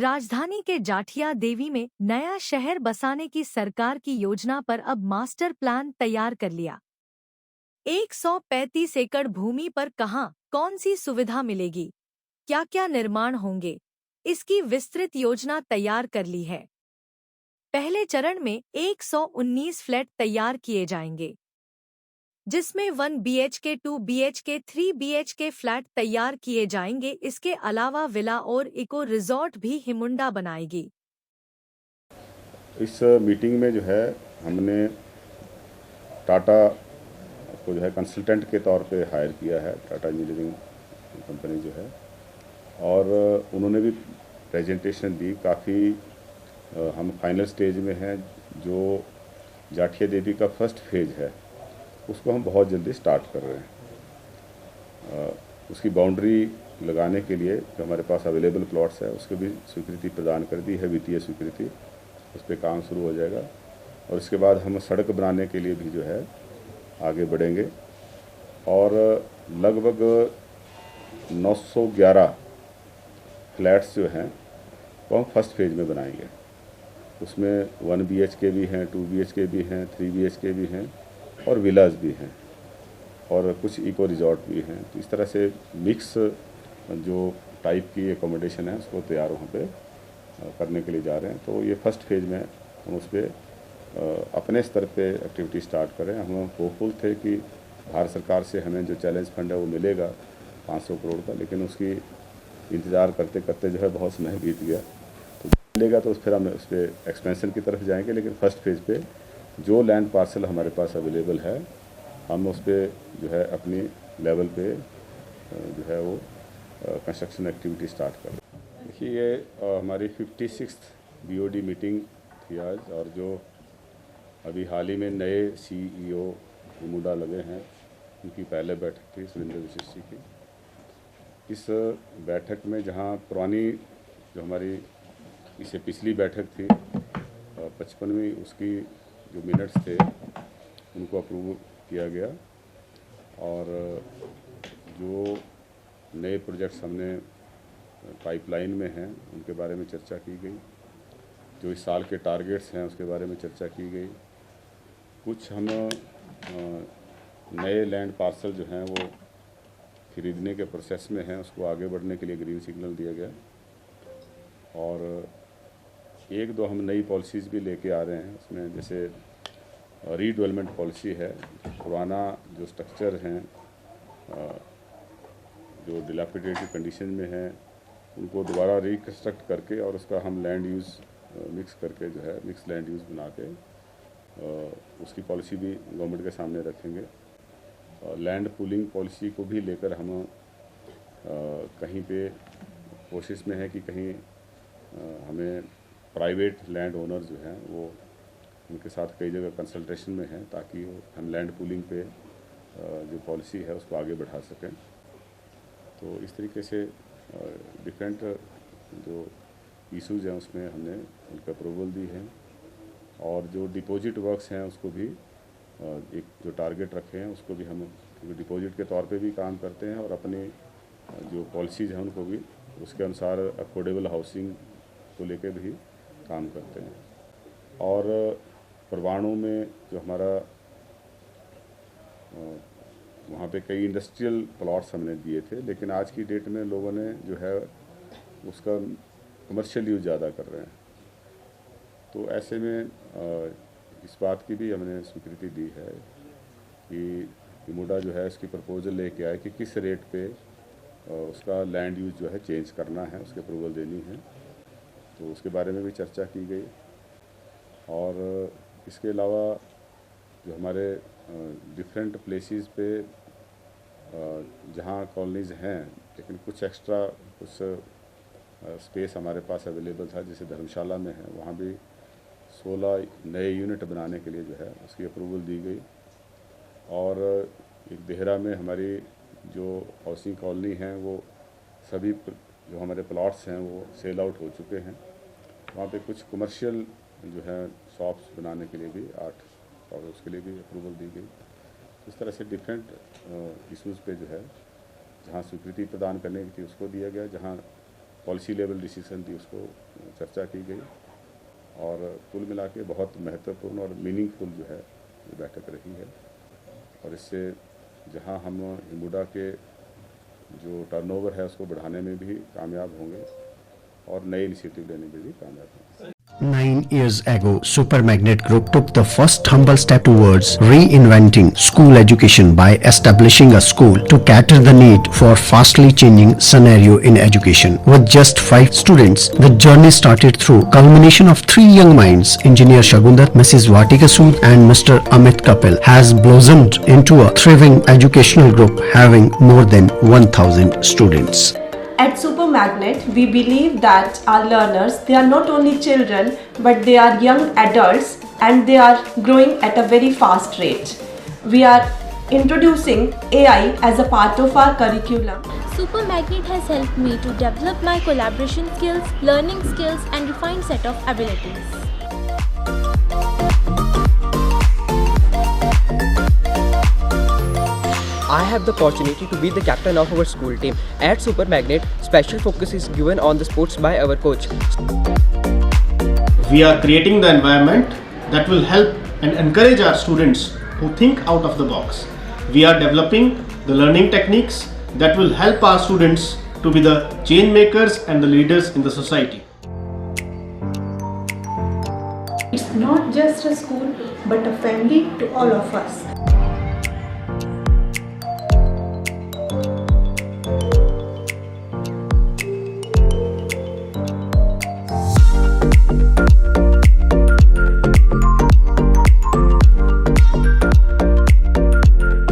राजधानी के जाठिया देवी में नया शहर बसाने की सरकार की योजना पर अब मास्टर प्लान तैयार कर लिया। 135 एकड़ भूमि पर कहां कौन सी सुविधा मिलेगी, क्या क्या निर्माण होंगे, इसकी विस्तृत योजना तैयार कर ली है। पहले चरण में 119 फ्लैट तैयार किए जाएंगे, जिसमें 1 BHK, 2 BHK, 3 BHK फ्लैट तैयार किए जाएंगे। इसके अलावा विला और इको रिजॉर्ट भी हिमुंडा बनाएगी। इस मीटिंग में जो है हमने टाटा को जो है कंसल्टेंट के तौर पे हायर किया है, टाटा इंजीनियरिंग कंपनी जो है, और उन्होंने भी प्रेजेंटेशन दी। काफ़ी हम फाइनल स्टेज में हैं। जो जाठिया देवी का फर्स्ट फेज है उसको हम बहुत जल्दी स्टार्ट कर रहे हैं। उसकी बाउंड्री लगाने के लिए जो हमारे पास अवेलेबल प्लॉट्स है उसको भी स्वीकृति प्रदान कर दी है, वित्तीय स्वीकृति। उस पर काम शुरू हो जाएगा और इसके बाद हम सड़क बनाने के लिए भी जो है आगे बढ़ेंगे और लगभग 911 फ्लैट्स जो हैं वो हम फर्स्ट फेज में बनाएंगे। उसमें 1 BHK भी हैं, 2 BHK भी हैं, 3 BHK भी हैं और विलाज भी हैं और कुछ इको रिजॉर्ट भी हैं। तो इस तरह से मिक्स जो टाइप की एकोमोडेशन है उसको तैयार वहाँ पे करने के लिए जा रहे हैं। तो ये फर्स्ट फेज में हम उस पर अपने स्तर पे एक्टिविटी स्टार्ट करें। हम होपफुल थे कि भारत सरकार से हमें जो चैलेंज फंड है वो मिलेगा 500 करोड़ का, लेकिन उसकी इंतज़ार करते करते जो है बहुत समय बीत गया। तो मिलेगा तो फिर हम उस पर एक्सपेंशन की तरफ जाएंगे, लेकिन फर्स्ट फेज पे जो लैंड पार्सल हमारे पास अवेलेबल है हम उस पर जो है अपनी लेवल पे जो है वो कंस्ट्रक्शन एक्टिविटी स्टार्ट कर रहे हैं। देखिए ये हमारी 56th BOD मीटिंग थी आज, और जो अभी हाल ही में नए CEO हिमुंडा लगे हैं उनकी पहले बैठक थी सुरेंद्र वशिष्ठ जी की। इस बैठक में जहां पुरानी जो हमारी इससे पिछली बैठक थी 55वीं, उसकी जो मिनट्स थे उनको अप्रूव किया गया और जो नए प्रोजेक्ट्स हमने पाइपलाइन में हैं उनके बारे में चर्चा की गई। जो इस साल के टारगेट्स हैं उसके बारे में चर्चा की गई। कुछ हम नए लैंड पार्सल जो हैं वो खरीदने के प्रोसेस में हैं, उसको आगे बढ़ने के लिए ग्रीन सिग्नल दिया गया और एक दो हम नई पॉलिसीज़ भी लेके आ रहे हैं। उसमें जैसे रीडेवलपमेंट पॉलिसी है, पुराना जो स्ट्रक्चर हैं जो डिलापिडेटेड कंडीशन में हैं उनको दोबारा रिकन्स्ट्रक्ट करके और उसका हम लैंड यूज़ मिक्स करके जो है मिक्स लैंड यूज़ बना के उसकी पॉलिसी भी गवर्नमेंट के सामने रखेंगे। लैंड पूलिंग पॉलिसी को भी लेकर हम कहीं पे कोशिश में है कि कहीं हमें प्राइवेट लैंड ओनर जो हैं वो उनके साथ कई जगह कंसल्टेशन में हैं ताकि हम लैंड पूलिंग पे जो पॉलिसी है उसको आगे बढ़ा सकें। तो इस तरीके से डिफरेंट जो इशूज़ हैं उसमें हमने उनका अप्रूवल दी है और जो डिपॉजिट वर्क्स हैं उसको भी एक जो टारगेट रखे हैं उसको भी हम डिपॉजिट के तौर पे भी काम करते हैं और अपनी जो पॉलिसीज़ हैं उनको भी उसके अनुसार अफोर्डेबल हाउसिंग को लेकर भी काम करते हैं। और परवाणु में जो हमारा वहाँ पे कई इंडस्ट्रियल प्लॉट्स हमने दिए थे, लेकिन आज की डेट में लोगों ने जो है उसका कमर्शियल यूज़ ज़्यादा कर रहे हैं। तो ऐसे में इस बात की भी हमने स्वीकृति दी है कि हिमुंडा जो है उसकी प्रपोजल लेके आए कि किस रेट पे उसका लैंड यूज़ जो है चेंज करना है, उसके अप्रूवल देनी है। तो उसके बारे में भी चर्चा की गई और इसके अलावा जो हमारे डिफरेंट प्लेसेस पे जहाँ कॉलोनीज़ हैं लेकिन कुछ एक्स्ट्रा कुछ स्पेस हमारे पास अवेलेबल था, जैसे धर्मशाला में है, वहाँ भी 16 नए यूनिट बनाने के लिए जो है उसकी अप्रूवल दी गई। और एक देहरा में हमारी जो हाउसिंग कॉलोनी है वो सभी जो हमारे प्लॉट्स हैं वो सेल आउट हो चुके हैं। वहाँ पे कुछ कमर्शियल जो है शॉप्स बनाने के लिए भी 8 और उसके लिए भी अप्रूवल दी गई। इस तरह से डिफरेंट इश्यूज़ पे जो है जहाँ स्वीकृति प्रदान करने की थी उसको दिया गया, जहाँ पॉलिसी लेवल डिसीजन थी उसको चर्चा की गई और कुल मिला के बहुत महत्वपूर्ण और मीनिंगफुल जो है ये बैठक रही है। और इससे जहां हम हिमुडा के जो टर्नओवर है उसको बढ़ाने में भी कामयाब होंगे और नए इनिशिएटिव लेने में भी कामयाब होंगे। 9 years ago, Supermagnet Group took the first humble step towards reinventing school education by establishing a school to cater the need for fastly changing scenario in education. With just 5 students, the journey started through culmination of 3 young minds, Engineer Shagundar, Mrs. Vatika Sood and Mr. Amit Kapil, has blossomed into a thriving educational group having more than 1,000 students. At Supermagnet, we believe that our learners, they are not only children, but they are young adults and they are growing at a very fast rate. We are introducing AI as a part of our curriculum. Supermagnet has helped me to develop my collaboration skills, learning skills and refined set of abilities. I have the opportunity to be the captain of our school team. At Supermagnet, special focus is given on the sports by our coach. We are creating the environment that will help and encourage our students who think out of the box. We are developing the learning techniques that will help our students to be the change makers and the leaders in the society. It's not just a school, but a family to all of us.